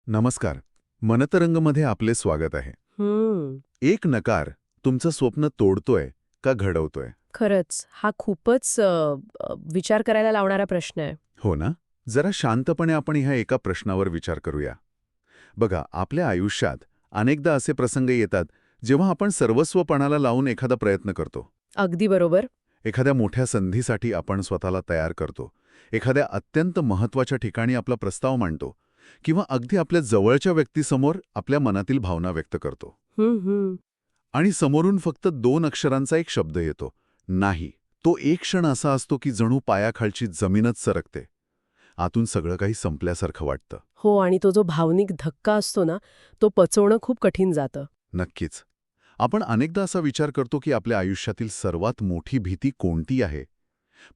नमस्कार. मनतरंगमध्ये आपले स्वागत आहे. हम्म. एक नकार तुमचं स्वप्न तोडतोय का घडवतोय? खरंच हा खूपच विचार करायला लावणारा प्रश्न आहे. हो ना? जरा शांतपणे आपण ह्या एका प्रश्नावर विचार करूया. बघा, आपल्या आयुष्यात अनेकदा असे प्रसंग येतात जेव्हा आपण सर्वस्व पणाला लावून एखादा प्रयत्न करतो. अगदी बरोबर. एखाद्या मोठ्या संधीसाठी आपण स्वतःला तयार करतो. एखाद्या अत्यंत महत्त्वाच्या ठिकाणी आपला प्रस्ताव मांडतो. किंवा अगदी आपल्या जवळच्या व्यक्तीसमोर आपल्या मनातील भावना व्यक्त करतो. हम्म. आणि समोरून फक्त 2 अक्षरांचा एक शब्द येतो, नाही. तो एक क्षण असा असतो की जणू पायाखालची जमीनच सरकते. आतून सगळं काही संपल्यासारखं वाटतं. हो, आणि तो जो भावनिक धक्का असतो ना, तो पचवणं खूप कठीण जातं. नक्कीच. आपण अनेकदा असा विचार करतो की आपल्या आयुष्यातील सर्वात मोठी भीती कोणती आहे.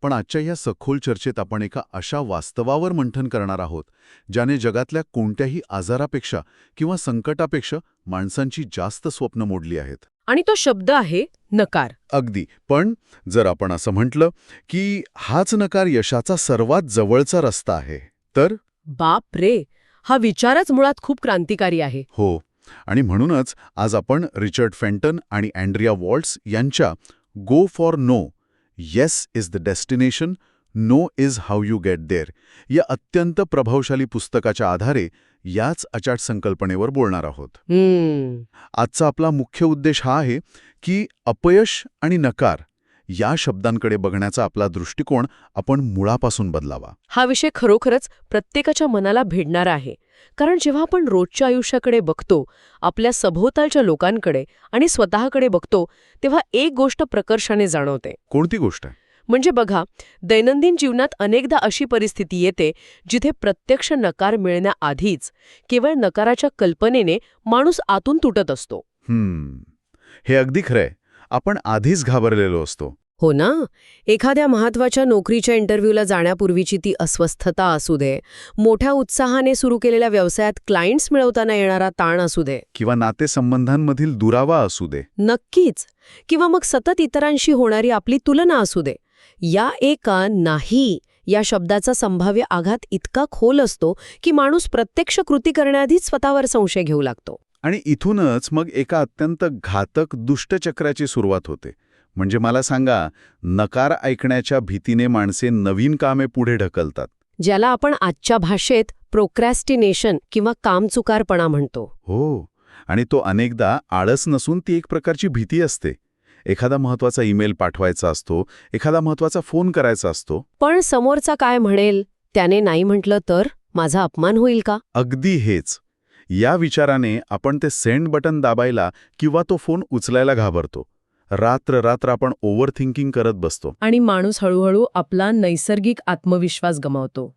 पण आजच्या या सखोल चर्चेत आपण एका अशा वास्तवावर मंथन करणार आहोत, ज्याने जगातल्या कोणत्याही आजारापेक्षा किंवा संकटापेक्षा माणसांची जास्त स्वप्न मोडली आहेत. आणि तो शब्द आहे नकार. अगदी. पण जर आपण असं म्हटलं की हाच नकार यशाचा सर्वात जवळचा रस्ता आहे, तर? बाप रे, हा विचारच मुळात खूप क्रांतिकारी आहे. हो. आणि म्हणूनच आज आपण रिचर्ड फेंटन आणि अँड्रिया वॉल्ट्स यांच्या go for no, yes is the destination, no is how you get there या अत्यंत प्रभावशाली पुस्तकाच्या आधारे याच अचाट संकल्पनेवर बोलणार आहोत. आजचा आपला मुख्य उद्देश हा आहे की अपयश आणि नकार या शब्दांकडे बघण्याचा आपला दृष्टिकोन आपण मुळापासून बदलावा. हा विषय खरोखरच प्रत्येकाच्या मनाला भिडणारा आहे. कारण जेव्हा आपण रोजच्या आयुष्याकडे बघतो, आपल्या सभोवतालच्या लोकांकडे आणि स्वतःकडे बघतो, तेव्हा एक गोष्ट प्रकर्षाने जाणवते. कोणती गोष्ट आहे? म्हणजे बघा, दैनंदिन जीवनात अनेकदा अशी परिस्थिती येते जिथे प्रत्यक्ष नकार मिळण्याआधीच केवळ नकाराच्या कल्पनेने माणूस आतून तुटत असतो. हे अगदी खरंय. आपण आधीच घाबरलेलो असतो. हो ना. एखाद्या महत्वाच्या नोकरीच्या इंटरव्ह्यूला जाण्यापूर्वीची ती अस्वस्थता असू दे, मोठ्या उत्साहाने सुरू केलेल्या व्यवसायात क्लायंट्स मिळवताना येणारा ताण असू दे, किंवा नातेसंबंधांमधील दुरावा असू दे. नक्कीच, किंवा मग सतत इतरांशी होणारी आपली तुलना असू दे, या एका नाही या शब्दाचा संभाव्य आघात इतका खोल असतो की माणूस प्रत्यक्ष कृती करण्याआधीच स्वतःवर संशय घेऊ लागतो. आणि इथूनच मग एका अत्यंत घातक दुष्टचक्राची सुरुवात होते. म्हणजे मला सांगा, नकार ऐकण्याच्या भीतीने माणसे नवीन कामे पुढे ढकलतात, ज्याला आपण आजच्या भाषेत प्रोक्रॅस्टिनेशन किंवा कामचुकारपणा म्हणतो. हो. आणि तो अनेकदा आळस नसून ती एक प्रकारची भीती असते. एखादा महत्वाचा ईमेल पाठवायचा असतो, एखादा महत्वाचा फोन करायचा असतो. पण समोरचा काय म्हणेल, त्याने नाही म्हटलं तर माझा अपमान होईल का? अगदी हेच. या विचाराने आपण ते सेंड बटन दाबायला किंवा तो फोन उचलायला घाबरतो. रात्र आपण ओव्हर थिंकिंग करत बसतो. आणि माणूस हळूहळू आपला नैसर्गिक आत्मविश्वास गमावतो.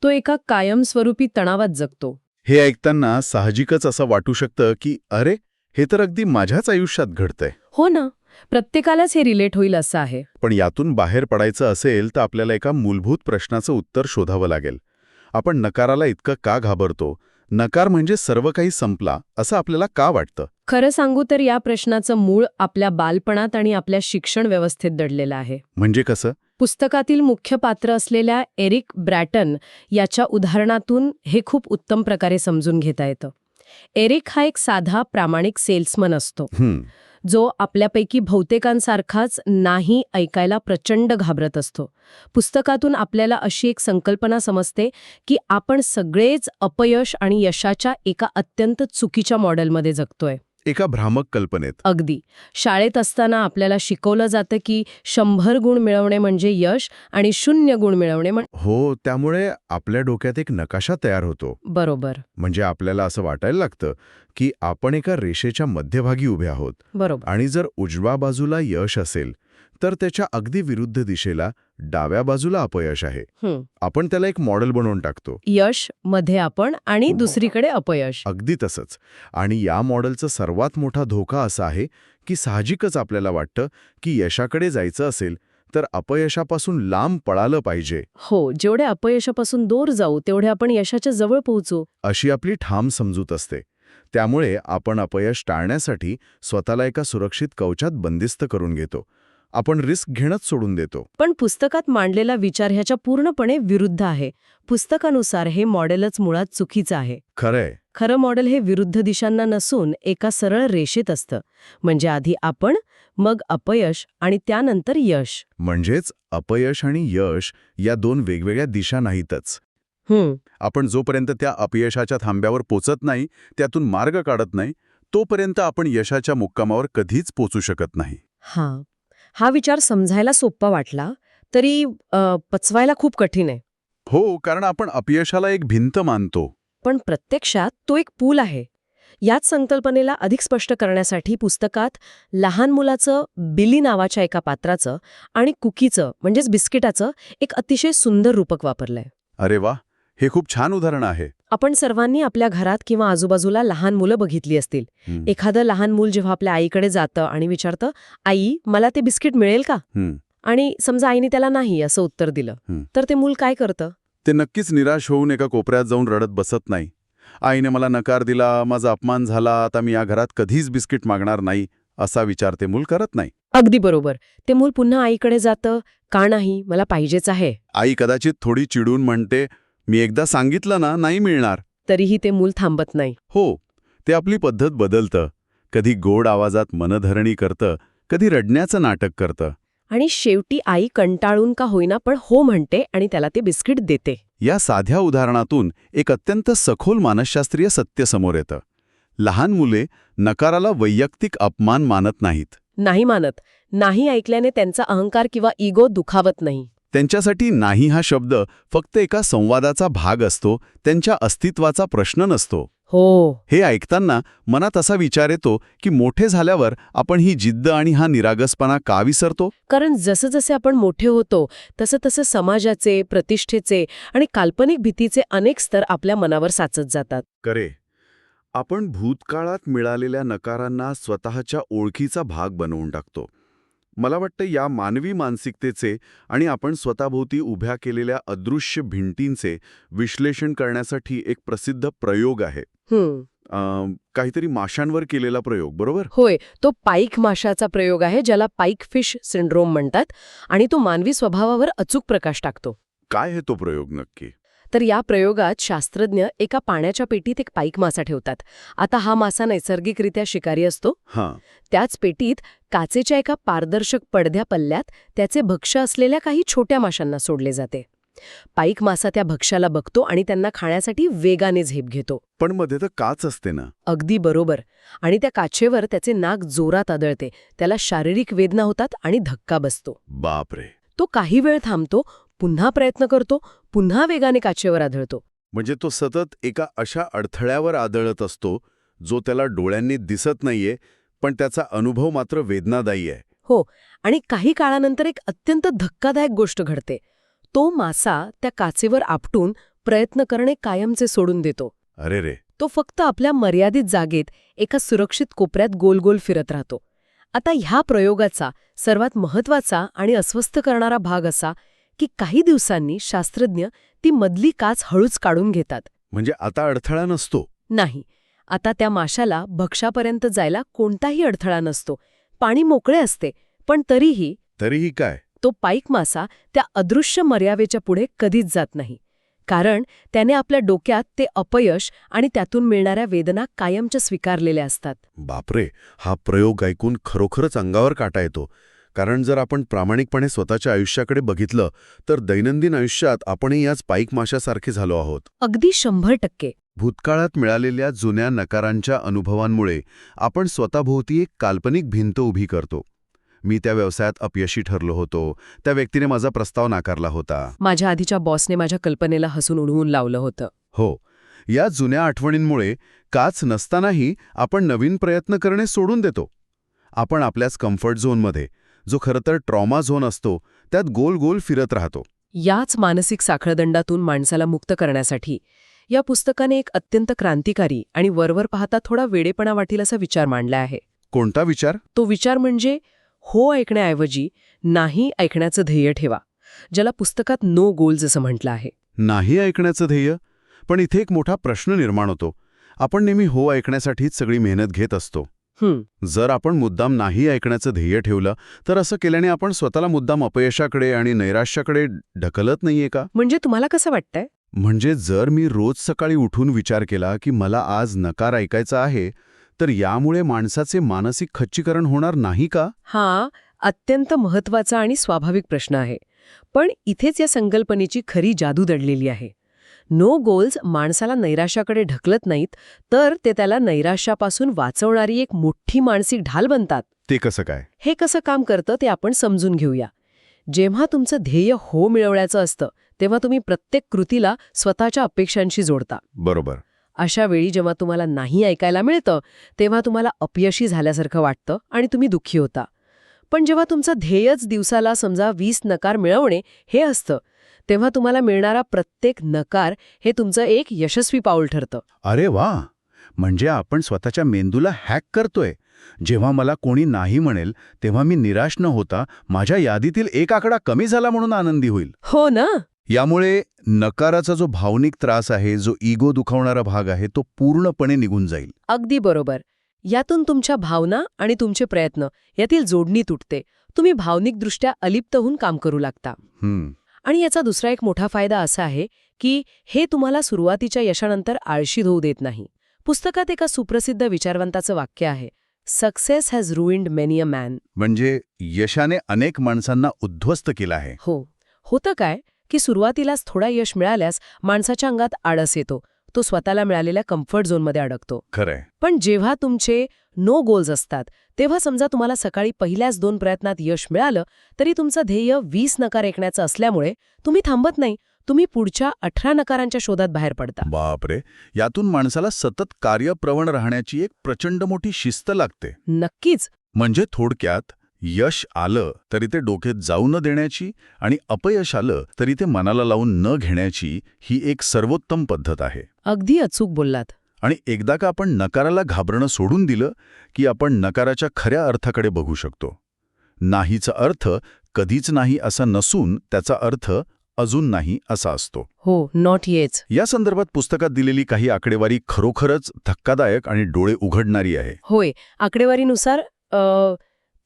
तो एका कायमस्वरूपी तणावात जगतो. हे ऐकताना साहजिकच असं वाटू शकतं की अरे, हे तर अगदी माझ्याच आयुष्यात घडतंय. हो ना, प्रत्येकालाच हे रिलेट होईल असं आहे. पण यातून बाहेर पडायचं असेल तर आपल्याला एका मूलभूत प्रश्नाचं उत्तर शोधावं लागेल. आपण नकाराला इतकं का घाबरतो? नकार म्हणजे सर्व काही संपला असं आपल्याला का वाटतं? खरं सांगू तर या प्रश्नाचं मूळ आपल्या बालपणात आणि आपल्या शिक्षण व्यवस्थेत दडलेलं आहे. म्हणजे कसं? पुस्तकातील मुख्य पात्र असलेल्या एरिक ब्रॅटन याच्या उदाहरणातून हे खूप उत्तम प्रकारे समजून घेता येतं. एरिक हा एक साधा प्रामाणिक सेल्समन असतो, जो आपल्यापैकी बहुतेकांसारखाच नाही ऐकायला प्रचंड घाबरत असतो. पुस्तकातून आपल्याला अशी एक संकल्पना समजते की आपण सगळेच अपयश आणि यशाच्या एका अत्यंत चुकीच्या मॉडेलमध्ये जगतोय. एका भ्रामक कल्पनेत. अगदी. शाळेत असताना आपल्याला शिकवलं जातं की 100 गुण मिळवणे म्हणजे यश आणि 0 गुण मिळवणे हो, त्यामुळे आपल्या डोक्यात एक नकाशा तयार होतो. बरोबर. म्हणजे आपल्याला असं वाटायला लागतं की आपण एका रेषेच्या मध्यभागी उभे आहोत. बरोबर. आणि जर उजव्या बाजूला यश असेल तर त्याच्या अगदी विरुद्ध दिशेला डाव्या बाजूला अपयश आहे. आपण त्याला एक मॉडेल बनवून टाकतो. यश मध्ये आपण आणि दुसरीकडे अपयश. अगदी तसंच. आणि या मॉडेलचा सर्वात मोठा धोका असा आहे की साहजिकच आपल्याला वाटतं की यशाकडे जायचं असेल तर अपयशापासून लांब पळालं पाहिजे. हो, जेवढे अपयशापासून दूर जाऊ तेवढे आपण यशाच्या जवळ पोहोचू, अशी आपली ठाम समजूत असते. त्यामुळे आपण अपयश टाळण्यासाठी स्वतःला एका सुरक्षित कवचात बंदिस्त करून घेतो. आपण रिस्क घेणंच सोडून देतो. पण पुस्तकात मांडलेला विचार ह्याच्या पूर्णपणे विरुद्ध आहे. पुस्तकानुसार हे मॉडेलच मुळात चुकीचं आहे. खरंय. खरं मॉडेल हे विरुद्ध दिशांना नसून एका सरळ रेषेत असतं. म्हणजे आधी आपण, मग अपयश आणि त्यानंतर यश. म्हणजेच अपयश आणि यश या दोन वेगवेगळ्या दिशा नाहीतच. आपण जोपर्यंत त्या अपयशाच्या थांब्यावर पोचत नाही, त्यातून मार्ग काढत नाही, तोपर्यंत आपण यशाच्या मुक्कामावर कधीच पोचू शकत नाही. हा विचार समजायला सोपा वाटला, तरी पचवायला खूप कठीण आहे. हो, कारण आपण अपयशाला एक भिंत मानतो. पण प्रत्यक्षात तो एक पूल आहे. याच संकल्पनेला अधिक स्पष्ट करण्यासाठी पुस्तकात लहान मुलाचं बिली नावाच्या एका पात्राचं आणि कुकीचं म्हणजेच बिस्किटाचं एक अतिशय सुंदर रूपक वापरलंय. अरे वा, हे खूप छान उदाहरण आहे. आपण सर्वांनी आपल्या घरात किंवा आजूबाजूला लहान मुलं बघितली असतील. एखादं लहान मूल जेव्हा आपल्या आईकडे जातं आणि विचारतं, आई मला ते बिस्किट मिळेल का? आणि समजा आईने त्याला नाही असं उत्तर दिलं, तर ते मूल काय करतं? ते नक्कीच निराश होऊन एका कोपऱ्यात जाऊन रडत बसत नाही. आईने मला नकार दिला, माझा अपमान झाला, आता मी या घरात कधीच बिस्किट मागणार नाही, असा विचार ते मूल करत नाही. अगदी बरोबर. ते मूल पुन्हा आईकडे जातं, का नाही, मला पाहिजेच आहे. आई कदाचित थोडी चिडून म्हणते, मी एकदा सांगितलं ना, नाही मिळणार. तरीही ते मूल थांबत नाही. हो, ते आपली पद्धत बदलतं. कधी गोड आवाजात मनधरणी करतं, कधी रडण्याचं नाटक करतं. आणि शेवटी आई कंटाळून का होईना पण हो म्हणते आणि त्याला ते बिस्किट देते. या साध्या उदाहरणातून एक अत्यंत सखोल मानसशास्त्रीय सत्य समोर येतं. लहान मुले नकाराला वैयक्तिक अपमान मानत नाहीत. नाही मानत. नाही ऐकल्याने त्यांचा अहंकार किंवा इगो दुखावत नाही. त्यांच्यासाठी नाही हा शब्द फक्त एका संवादाचा भाग असतो, त्यांच्या अस्तित्वाचा प्रश्न नसतो. हो. हे ऐकताना मनात असा विचार येतो की मोठे झाल्यावर आपण ही जिद्द आणि हा निरागसपणा का विसरतो? कारण जसं जसे आपण मोठे होतो तसं तसं समाजाचे, प्रतिष्ठेचे आणि काल्पनिक भीतीचे अनेक स्तर आपल्या मनावर साचत जातात. करे, आपण भूतकाळात मिळालेल्या नकारांना स्वतःच्या ओळखीचा भाग बनवून टाकतो. मला वाटतं या मानवी मानसिकतेचे आणि आपण स्वतःभोवती उभ्या केलेल्या अदृश्य भिंतींचे विश्लेषण करण्यासाठी एक प्रसिद्ध प्रयोग आहे. काहीतरी माशांवर केलेला प्रयोग, बरोबर? होय, तो पाईक माशाचा प्रयोग आहे, ज्याला पाईक फिश सिंड्रोम म्हणतात, आणि तो मानवी स्वभावावर अचूक प्रकाश टाकतो. काय आहे तो प्रयोग नक्की? तर या प्रयोगात शास्त्रज्ञ एका पाण्याच्या पेटीत एक पाईक मासा ठेवतात. आता हा मासा नैसर्गिकरित्या शिकारी असतो. त्याच पेटीत काचेच्या एका पारदर्शक पडद्या पल्ल्यात त्याचे भक्ष्य असलेल्या काही छोट्या माशांना सोडले जाते. पाईक मासा त्या भक्ष्याला बघतो आणि त्यांना खाण्यासाठी वेगाने झेप घेतो. पण मध्ये तर काच असते ना? अगदी बरोबर. आणि त्या काचेवर त्याचे नाक जोरात आदळते. त्याला शारीरिक वेदना होतात आणि धक्का बसतो. बापरे. तो काही वेळ थांबतो, पुन्हा प्रयत्न करतो, पुन्हा वेगाने काचेवर आदळतो. म्हणजे तो सतत एका अशा अडथळ्यावर आदळत असतो जो त्याला डोळ्यांनी दिसत नाहीये, पण त्याचा अनुभव मात्र वेदनादायी आहे. हो. आणि काही काळानंतर एक अत्यंत धक्कादायक गोष्ट घडते. तो मासा त्या काचेवर आपटून प्रयत्न करणे कायमचे सोडून देतो. अरे रे. तो फक्त आपल्या मर्यादित जागेत एका सुरक्षित कोपऱ्यात गोल गोल फिरत राहतो. आता ह्या प्रयोगाचा सर्वात महत्वाचा आणि अस्वस्थ करणारा भाग असा की काही दिवसांनी शास्त्रज्ञ ती मधली काच हळूच काढून घेतात. म्हणजे आता अडथळा नसतो? नाही. आता त्या माशाला भक्ष्यापर्यंत जायला कोणताही अडथळा नसतो. पाणी मोकळे असते, पण तरीही काय? तो पाईक मासा त्या अदृश्य मर्यादेच्या पुढे कधीच जात नाही. कारण त्याने आपल्या डोक्यात ते अपयश आणि त्यातून मिळणाऱ्या वेदना कायमच्या स्वीकारलेल्या असतात. बापरे, हा प्रयोग ऐकून खरोखरच अंगावर काटा येतो. कारण जर आपण प्रामाणिकपणे स्वतःच्या आयुष्याकडे बघितलं तर दैनंदिन आयुष्यात आपणही याच पाईक माशासारखे झालो आहोत. अगदी 100%. भूतकाळात मिळालेल्या जुन्या नकारांच्या अनुभवांमुळे आपण स्वतःभोवती एक काल्पनिक भिंत उभी करतो. मी त्या व्यवसायात अपयशी ठरलो होतो, त्या व्यक्तीने माझा प्रस्ताव नाकारला होता, माझ्या आधीच्या बॉसने माझ्या कल्पनेला हसून उडवून लावलं होतं. हो, या जुन्या आठवणींमुळे काच नसतानाही आपण नवीन प्रयत्न करणे सोडून देतो. आपण आपल्याच कम्फर्ट झोनमध्ये, जो खरं तर ट्रॉमा झोन असतो, त्यात गोल गोल फिरत राहतो. याच मानसिक साखळदंडातून माणसाला मुक्त करण्यासाठी या पुस्तकाने एक अत्यंत क्रांतिकारी आणि वरवर पाहता थोडा वेडेपणा वाटेल असा विचार मांडला आहे. कोणता विचार? तो विचार म्हणजे हो ऐकण्याऐवजी नाही ऐकण्याचं ध्येय ठेवा, ज्याला पुस्तकात नो गोल्स असं म्हटलं आहे. नाही ऐकण्याचं ध्येय? पण इथे एक मोठा प्रश्न निर्माण होतो. आपण नेहमी हो ऐकण्यासाठीच सगळी मेहनत घेत असतो. जर आपण मुद्दाम नाही ऐकण्याचं ध्येय ठेवलं तर असं केल्याने आपण स्वतःला मुद्दाम अपयशाकडे आणि नैराश्याकडे ढकलत नाहीये का? म्हणजे तुम्हाला कसं वाटतंय? म्हणजे जर मी रोज सकाळी उठून विचार केला की मला आज नकार ऐकायचा आहे, तर यामुळे माणसाचे मानसिक खच्चीकरण होणार नाही का? हा अत्यंत महत्वाचा आणि स्वाभाविक प्रश्न आहे. पण इथेच या संकल्पनेची खरी जादू दडलेली आहे. नो गोल्स माणसाला नैराश्याकडे ढकलत नाहीत, तर ते त्याला नैराश्यापासून वाचवणारी एक मोठी मानसिक ढाल बनतात. ते कसं काय? हे कसं काम करतं ते आपण समजून घेऊया. जेव्हा तुमचं ध्येय हो मिळवण्याचं असतं, तेव्हा तुम्ही प्रत्येक कृतीला स्वतःच्या अपेक्षांशी जोडता. बरोबर. अशा वेळी जेव्हा तुम्हाला नाही ऐकायला मिळतं, तेव्हा तुम्हाला अपयशी झाल्यासारखं वाटतं आणि तुम्ही दुःखी होता. पण जेव्हा तुमचं ध्येयच दिवसाला समजा 20 नकार मिळवणे हे असतं, तेव्हा तुम्हाला मिळणारा प्रत्येक नकार हे तुमचं एक यशस्वी पाऊल ठरतं. अरे वा, म्हणजे आपण स्वतःच्या मेंदूला हॅक करतोय. जेव्हा मला कोणी नाही म्हणेल तेव्हा मी निराश न होता माझ्या यादीतील एक आकडा कमी झाला म्हणून आनंदी होईल. हो ना? यामुळे नकाराचा जो भावनिक त्रास आहे, जो इगो दुखावणारा भाग आहे, तो पूर्णपणे निघून जाईल. अगदी बरोबर. यातून तुमच्या भावना आणि तुमचे प्रयत्न यातील जोडणी तुटते. तुम्ही भावनिकदृष्ट्या अलिप्त होऊन काम करू लागता. आणि याचा दुसरा एक मोठा फायदा असा आहे की हे तुम्हाला सुरुवातीच्या यशानंतर आळशी होऊ देत नाही. पुस्तकात एका सुप्रसिद्ध विचारवंताचं वाक्य आहे, success has ruined many a man. म्हणजे यशाने अनेक माणसांना उद्ध्वस्त केलं आहे. हो. होतं काय की सुरुवातीलाच थोडा यश मिळाल्यास माणसाच्या अंगात आळस येतो. तो स्वतःला मिळालेल्या कम्फर्ट झोनमध्ये अडकतो. खरंय. पण जेव्हा तुमचे नो गोल्स असतात, तेव्हा समजा तुम्हाला सकाळी पहिल्याच 2 प्रयत्नात यश मिळालं, तरी तुमचं ध्येय 20 नकार ऐकण्याचं असल्यामुळे तुम्ही थांबत नाही. तुम्ही पुढच्या 18 नकारांच्या शोधात बाहेर पडता. बापरे, यातून माणसाला सतत कार्यप्रवण राहण्याची एक प्रचंड मोठी शिस्त लागते. नक्कीच. म्हणजे थोडक्यात यश आलं तरी ते डोक्यात जाऊ न देण्याची आणि अपयश आलं तरी ते मनाला लावून न घेण्याची ही एक सर्वोत्तम पद्धत आहे. अगदी अचूक बोललात. आणि एकदा का आपण नकाराला घाबरणं सोडून दिलं की आपण नकाराच्या खऱ्या अर्थाकडे बघू शकतो. नाहीचा अर्थ कधीच नाही असा नसून त्याचा अर्थ अजून नाही असा असतो. हो, नॉट येच. या संदर्भात पुस्तकात दिलेली काही आकडेवारी खरोखरच धक्कादायक आणि डोळे उघडणारी आहे. होय. आकडेवारीनुसार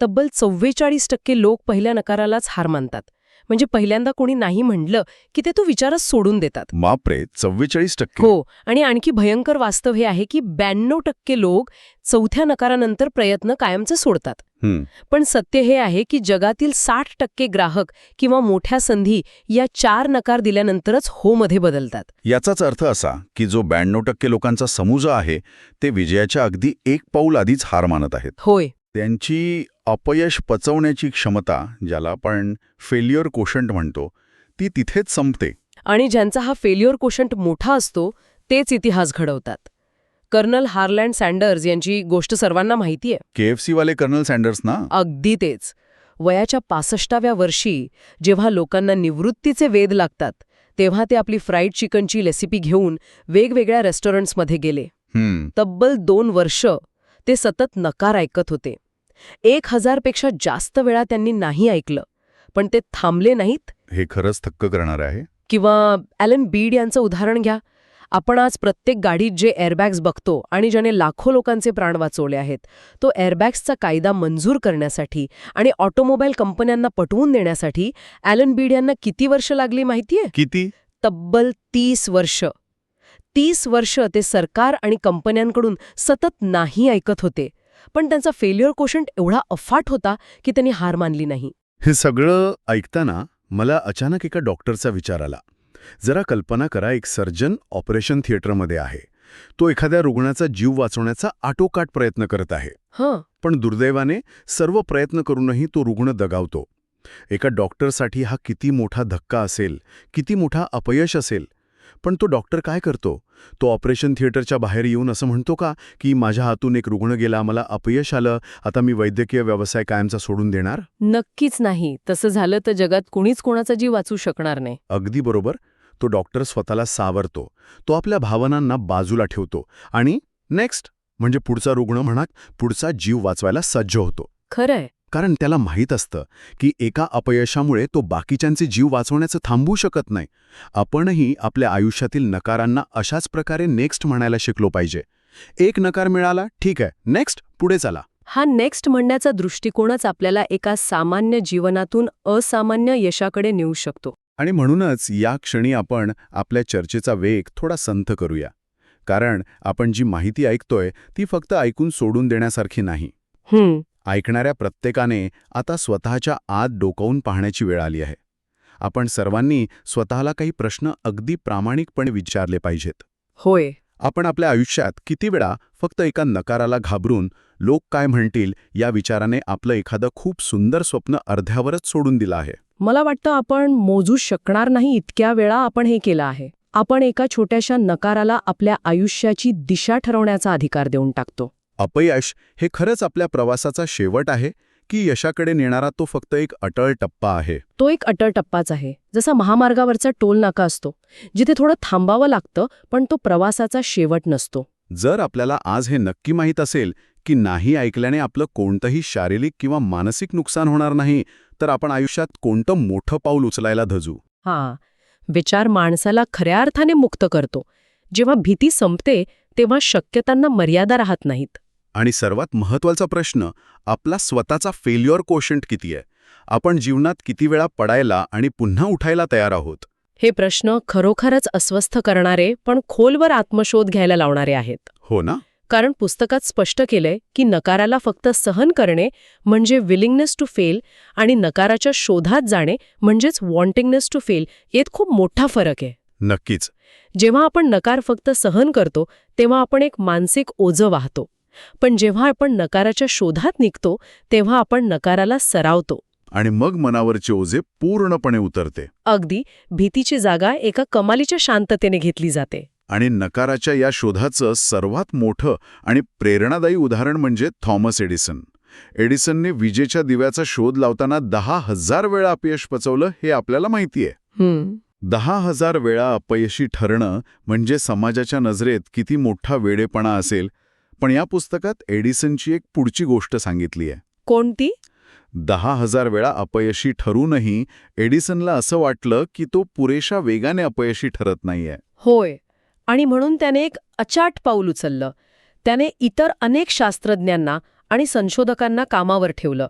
तब्बल 44% लोक पहिल्या नकारालाच हार मानतात. म्हणजे पहिल्यांदा कोणी नाही म्हणलं की ते तो विचारच सोडून देतात. बापरे, 44%? हो. आणि आणखी भयंकर वास्तव हे आहे की 92% लोक चौथ्या नकारानंतर प्रयत्न कायमचे सोडतात. पण सत्य हे आहे की जगातील 60% ग्राहक किंवा मोठ्या संधी या 4 नकार दिल्यानंतरच हो मध्ये बदलतात. याचाच अर्थ असा की जो 92% लोकांचा समूह आहे ते विजयाच्या अगदी एक पाऊल आधीच हार मानत आहेत. होय. त्यांची अपयश पचवण्याची क्षमता, ज्याला आपण फेल्युअर कोशंट म्हणतो, ती तिथेच संपते. आणि ज्यांचा हा फेल्युअर कोशंट मोठा असतो तेच इतिहास घडवतात. कर्नल हार्लँड सँडर्स यांची गोष्ट सर्वांना माहिती आहे. KFC वाले कर्नल सँडर्स ना? अगदी तेच. वयाच्या 65व्या वर्षी जेव्हा लोकांना निवृत्तीचे वेध लागतात, तेव्हा ते आपली फ्राईड चिकनची रेसिपी घेऊन वेगवेगळ्या रेस्टॉरंट्समध्ये गेले. तब्बल 2 वर्ष ते सतत नकार ऐकत होते. 1000 पेक्षा जास्त वेळा त्यांनी नाही ऐकलं, पण ते थांबले नाहीत. हे खरंच थक्क करणार आहे. किंवा ॲलन बीड यांचं उदाहरण घ्या. आपण आज प्रत्येक गाडीत जे एअरबॅग्स बघतो आणि ज्याने लाखो लोकांचे प्राण वाचवले आहेत, तो एअरबॅग्सचा कायदा मंजूर करण्यासाठी आणि ऑटोमोबाईल कंपन्यांना पटवून देण्यासाठी ॲलन बीड यांना किती वर्ष लागली माहितीये? किती? तब्बल 30 वर्ष. 30 वर्ष ते सरकार आणि कंपन्यांकडून सतत नाही ऐकत होते. पण त्यांचा फेल्युअर कोशंट एवढा अफाट होता की त्यांनी हार मानली नाही. हे सगळं ऐकताना मला अचानक एका डॉक्टरचा विचार आला. जरा कल्पना करा, एक सर्जन ऑपरेशन थिएटरमध्ये आहे. तो एखाद्या रुग्णाचा जीव वाचवण्याचा आटोकाट प्रयत्न करत आहे. पण दुर्दैवाने सर्व प्रयत्न करूनही तो रुग्ण दगावतो. एका डॉक्टरसाठी हा किती मोठा धक्का असेल, किती मोठा अपयश असेल. पण तो डॉक्टर काय करतो? तो ऑपरेशन थिएटरच्या बाहेर येऊन असं म्हणतो का की माझ्या हातून एक रुग्ण गेला, मला अपयश आलं, आता मी वैद्यकीय व्यवसाय कायमचा सोडून देणार? नक्कीच नाही. तसं झालं तर जगात कुणीच कोणाचा जीव वाचू शकणार नाही. अगदी बरोबर. तो डॉक्टर स्वतःला सावरतो. तो आपल्या भावनांना बाजूला ठेवतो आणि नेक्स्ट म्हणजे पुढचा रुग्ण म्हणा, पुढचा जीव वाचवायला सज्ज होतो. खरंय. कारण त्याला माहीत असतं की एका अपयशामुळे तो बाकीच्यांचे जीव वाचवण्याचं थांबवू शकत नाही. आपणही आपल्या आयुष्यातील नकारांना अशाच प्रकारे नेक्स्ट म्हणायला शिकलो पाहिजे. एक नकार मिळाला, ठीक आहे, नेक्स्ट, पुढे चला. हा नेक्स्ट म्हणण्याचा दृष्टिकोनच आपल्याला एका सामान्य जीवनातून असामान्य यशाकडे नेऊ शकतो. आणि म्हणूनच या क्षणी आपण आपल्या चर्चेचा वेग थोडा संथ करूया. कारण आपण जी माहिती ऐकतोय ती फक्त ऐकून सोडून देण्यासारखी नाही. ऐकणाऱ्या प्रत्येकाने आता स्वतःच्या आत डोकावून पाहण्याची वेळ आली आहे. आपण सर्वांनी स्वतःला काही प्रश्न अगदी प्रामाणिकपणे विचारले पाहिजेत. होय. आपण आपल्या आयुष्यात किती वेळा फक्त एका नकाराला घाबरून लोक काय म्हणतील या विचाराने आपलं एखादं खूप सुंदर स्वप्न अर्ध्यावरच सोडून दिलं आहे. मला वाटतं आपण मोजू शकणार नाही इतक्या वेळा आपण हे केलं आहे. आपण एका छोट्याशा नकाराला आपल्या आयुष्याची दिशा ठरवण्याचा अधिकार देऊन टाकतो. अपयश हे खरंच आपल्या प्रवासाचा शेवट आहे की यशाकडे नेणारा तो फक्त एक अटळ टप्पा आहे? तो एक अटळ टप्पाच आहे. जसा महामार्गावरचा टोल नाका असतो, जिथे थोडं थांबावं लागतं, पण तो प्रवासाचा शेवट नसतो. जर आपल्याला आज हे नक्की माहीत असेल की नाही ऐकल्याने आपलं कोणतंही शारीरिक किंवा मानसिक नुकसान होणार नाही, तर आपण आयुष्यात कोणतं मोठं पाऊल उचलायला धजू. विचार माणसाला खऱ्या अर्थाने मुक्त करतो. जेव्हा भीती संपते तेव्हा शक्यतांना मर्यादा राहत नाहीत. आणि सर्वात महत्त्वाचा प्रश्न, आपला स्वतःचा फेल्युअर कोशंट किती आहे? आपण जीवनात किती वेळा पडायला आणि पुन्हा उठायला तयार आहोत? हे प्रश्न खरोखरच अस्वस्थ करणारे पण खोलवर आत्मशोध घ्यायला लावणारे आहेत. हो ना? कारण पुस्तकात स्पष्ट केलंय की नकाराला फक्त सहन करणे म्हणजे विलिंगनेस टू फेल आणि नकाराच्या शोधात जाणे म्हणजेच वॉन्टिंगनेस टू फेल यात खूप मोठा फरक आहे. नक्कीच. जेव्हा आपण नकार फक्त सहन करतो तेव्हा आपण एक मानसिक ओझं वाहतो. पण जेव्हा आपण नकाराच्या शोधात निघतो तेव्हा आपण नकाराला सरावतो. आणि मग मनावरचे ओझे पूर्णपणे उतरते. अगदी भीतीची जागा एका कमालीच्या शांततेने घेतली जाते. आणि नकाराच्या या शोधाचं सर्वात मोठं आणि प्रेरणादायी उदाहरण म्हणजे थॉमस एडिसन. एडिसनने विजेच्या दिव्याचा शोध लावताना 10,000 वेळा अपयश पचवलं हे आपल्याला माहितीये. 10,000 वेळा अपयशी ठरणं म्हणजे समाजाच्या नजरेत किती मोठा वेडेपणा असेल. पण या पुस्तकात एडिसनची एक पुढची गोष्ट सांगितली आहे. कोणती? 10,000 वेळा अपयशी ठरूनही एडिसनला असं वाटलं की तो पुरेशा वेगाने अपयशी ठरत नाहीये. होय. आणि म्हणून त्याने एक अचाट पाऊल उचललं. त्याने इतर अनेक शास्त्रज्ञांना आणि संशोधकांना कामावर ठेवलं,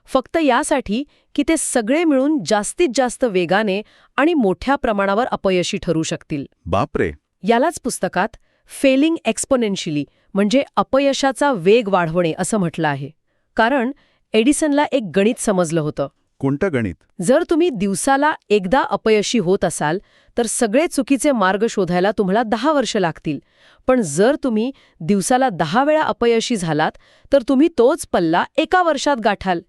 फक्त यासाठी की ते सगळे मिळून जास्तीत जास्त वेगाने आणि मोठ्या प्रमाणावर अपयशी ठरू शकतील. बापरे. यालाच पुस्तकात फेलिंग एक्सपोनेन्शियली म्हणजे अपयशाचा वेग वाढवणे असं म्हटलं आहे. कारण एडिसनला एक गणित समजलं होतं. कोणतं गणित? जर तुम्ही दिवसाला एकदा अपयशी होत असाल तर सगळे चुकीचे मार्ग शोधायला तुम्हाला 10 वर्ष लागतील. पण जर तुम्ही दिवसाला 10 वेळा अपयशी झालात तर तुम्ही तोच पल्ला एका वर्षात गाठाल.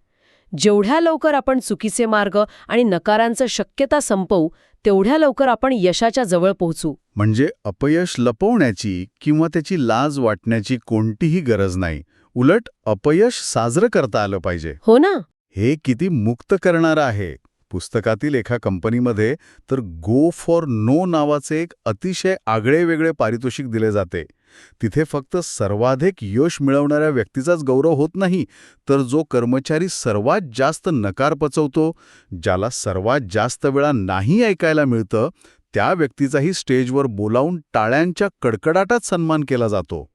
जेवढ्या लवकर आपण चुकीचे मार्ग आणि नकारांचं शक्यता संपवू तेवढ्या लवकर आपण यशाच्या जवळ पोहोचू. म्हणजे अपयश लपवण्याची किंवा त्याची लाज वाटण्याची कोणतीही गरज नाही. उलट अपयश साजरं करता आलं पाहिजे. हो ना? हे किती मुक्त करणारं आहे. पुस्तकातील एका कंपनीमध्ये तर गो फॉर नो नावाचे एक अतिशय आगळेवेगळे पारितोषिक दिले जाते. तिथे फक्त सर्वाधिक यश मिळवणाऱ्या व्यक्तीचाच गौरव होत नाही, तर जो कर्मचारी सर्वात जास्त नकार पचवतो, ज्याला सर्वात जास्त वेळा नाही ऐकायला मिळतं, त्या व्यक्तीचाही स्टेजवर बोलावून टाळ्यांच्या कडकडाटात सन्मान केला जातो.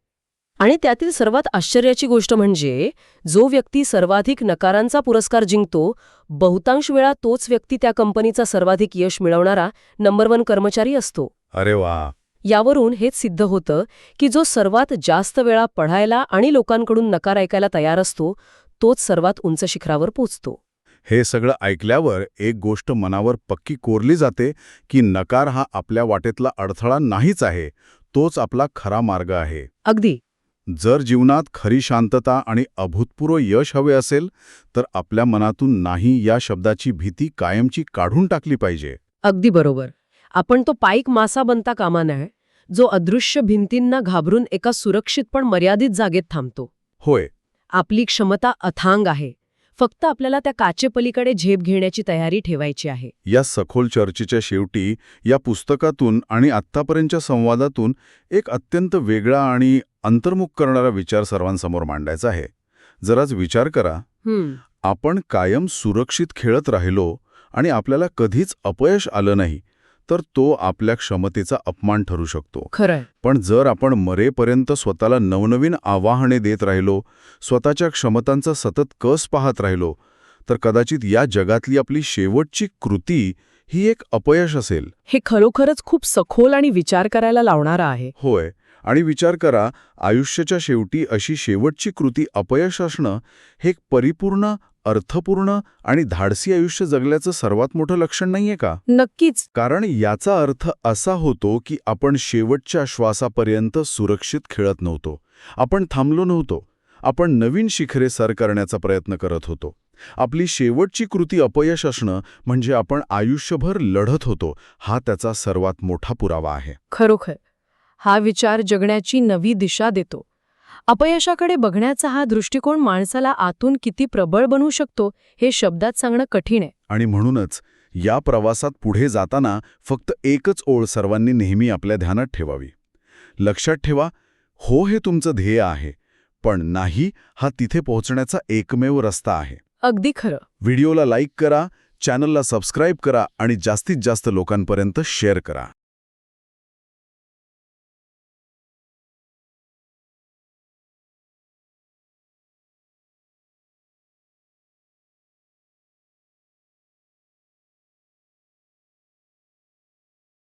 आणि त्यातील सर्वात आश्चर्याची गोष्ट म्हणजे जो व्यक्ती सर्वाधिक नकारांचा पुरस्कार जिंकतो, बहुतांश वेळा तोच व्यक्ती त्या कंपनीचा सर्वाधिक यश मिळवणारा नंबर 1 कर्मचारी असतो. अरे वा. यावरून हेच सिद्ध होतं की जो सर्वात जास्त वेळा पढायला आणि लोकांकडून नकार ऐकायला तयार असतो, तोच सर्वात उंच शिखरावर पोचतो. हे सगळं ऐकल्यावर एक गोष्ट मनावर पक्की कोरली जाते की नकार हा आपल्या वाटेतला अडथळा नाहीच आहे, तोच आपला खरा मार्ग आहे. अगदी. जर जीवनात खरी शांतता आणि अभूतपूर्व यश हवे असेल तर आपल्या मनातून नाही या शब्दाची भीती कायमची काढून टाकली पाहिजे. अगदी बरोबर. आपण तो पाईक मासा बनता कामा नये, जो अदृश्य भिंतींना घाबरून एका सुरक्षित पण मर्यादित जागेत थांबतो. होय. आपली क्षमता अथांग आहे. फक्त आपल्याला त्या काचेपलीकडे झेप घेण्याची तयारी ठेवायची आहे. या सखोल चर्चेच्या शेवटी या पुस्तकातून आणि आत्तापर्यंतच्या संवादातून एक अत्यंत वेगळा आणि अंतर्मुख करणारा विचार सर्वांसमोर मांडायचा आहे. जराच विचार करा, आपण कायम सुरक्षित खेळत राहिलो आणि आपल्याला कधीच अपयश आलं नाही, तर तो आपल्या क्षमतेचा अपमान ठरू शकतो. खरंय. पण जर आपण मरेपर्यंत स्वतःला नवनवीन आवाहने देत राहिलो, स्वतःच्या क्षमतांचा सतत कस पाहत राहिलो, तर कदाचित या जगातली आपली शेवटची कृती ही एक अपयश असेल. हे खरोखरच खूप सखोल आणि विचार करायला लावणारं आहे. होय. आणि विचार करा, आयुष्याच्या शेवटी अशी शेवटची कृती अपयश असणं हे एक परिपूर्ण, अर्थपूर्ण आणि धाडसी आयुष्य जगल्याचं सर्वात मोठं लक्षण नाहीये का? नक्कीच. कारण याचा अर्थ असा होतो की आपण शेवटच्या श्वासापर्यंत सुरक्षित खेळत नव्हतो. आपण थांबलो नव्हतो. आपण नवीन शिखरे सर करण्याचा प्रयत्न करत होतो. आपली शेवटची कृती अपयश असणं म्हणजे आपण आयुष्यभर लढत होतो, हा त्याचा सर्वात मोठा पुरावा आहे. खरोखर हा विचार जगण्याची नवी दिशा देतो. अपयशाकडे बघण्याचा हा दृष्टिकोन माणसाला आतून किती प्रबळ बनवू शकतो हे शब्दात सांगणं कठीण आहे. आणि म्हणूनच या प्रवासात पुढे जाताना फक्त एकच ओळ सर्वांनी नेहमी आपल्या ध्यानात ठेवावी. लक्षात ठेवा, हो हे तुमचं ध्येय आहे, पण नाही हा तिथे पोहोचण्याचा एकमेव रस्ता आहे. अगदी खरं. व्हिडिओला लाईक करा, चॅनलला सबस्क्राईब करा आणि जास्तीत जास्त लोकांपर्यंत शेअर करा.